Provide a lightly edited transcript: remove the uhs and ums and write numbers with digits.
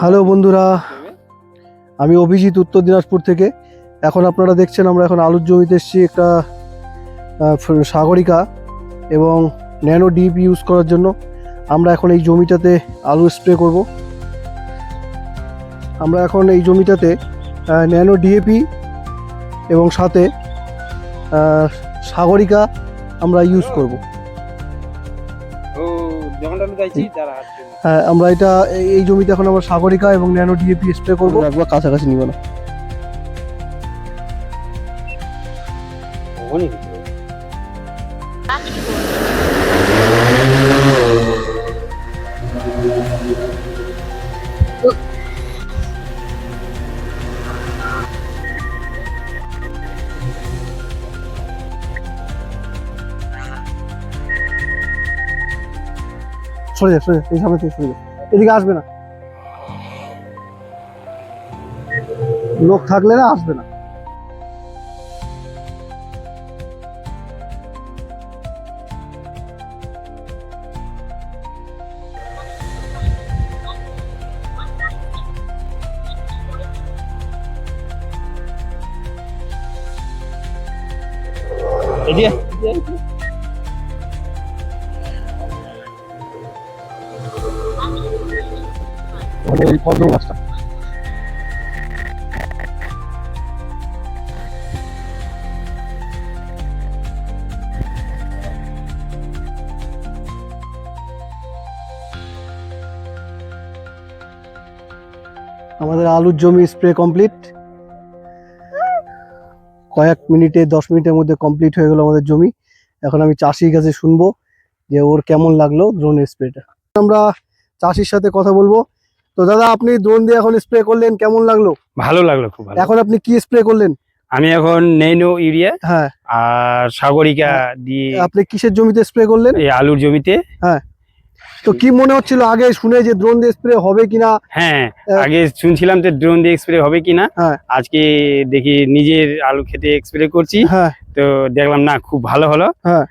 Hello বন্ধুরা, আমি অভিজিৎ উত্তর দিনাজপুর থেকে। এখন আপনারা দেখছেন আমরা এখন আলুর জমিতে এসেছি একটা সাগরিকা এবং ন্যানো ডিপি ইউজ করার জন্য। আমরা এখন এই জমিটাতে আলু স্প্রে করব। আমরা এখন এই জমিটাতে ন্যানো ডিএপি এবং সাথে সাগরিকা আমরা ইউজ করব। হ্যাঁ, আমরা এই জমিতে এখন আমরা সাগরিকা এবং ন্যানো ডিএপি স্প্রে করবো। একবার কাছাকাছি নিব না। সরে যা, এই সামনে থেকে সরে যা, এদিকে আসবে না, লোক থাকলে না আসবে না। এই পদ্ম গাছটা আমাদের আলুর জমি স্প্রে কমপ্লিট। কয়েক মিনিটে 10 মিনিটের মধ্যে কমপ্লিট হয়ে গেল আমাদের জমি। এখন আমি চাষির কাছে শুনবো যে ওর কেমন লাগলো ড্রোন স্প্রেটা। আমরা চাষির সাথে কথা বলবো। তো দাদা, আপনি ড্রোন দিয়ে এখন স্প্রে করলেন, কেমন লাগলো? ভালো লাগলো, খুব ভালো। এখন আপনি কি স্প্রে করলেন? আমি এখন নেইনো ইউরিয়া হ্যাঁ আর সাগরিকা দিয়ে। আপনি কিসের জমিতে স্প্রে করলেন? এই আলুর জমিতে। হ্যাঁ, তো কি মনে হচ্ছিল আগে শুনে যে ড্রোন দিয়ে স্প্রে হবে কিনা? হ্যাঁ, আগে শুনছিলাম যে ড্রোন দিয়ে স্প্রে হবে কিনা। হ্যাঁ, আজকে দেখি নিজের আলু খেতে স্প্রে করছি। হ্যাঁ, তো দেখলাম না, খুব ভালো হলো। হ্যাঁ।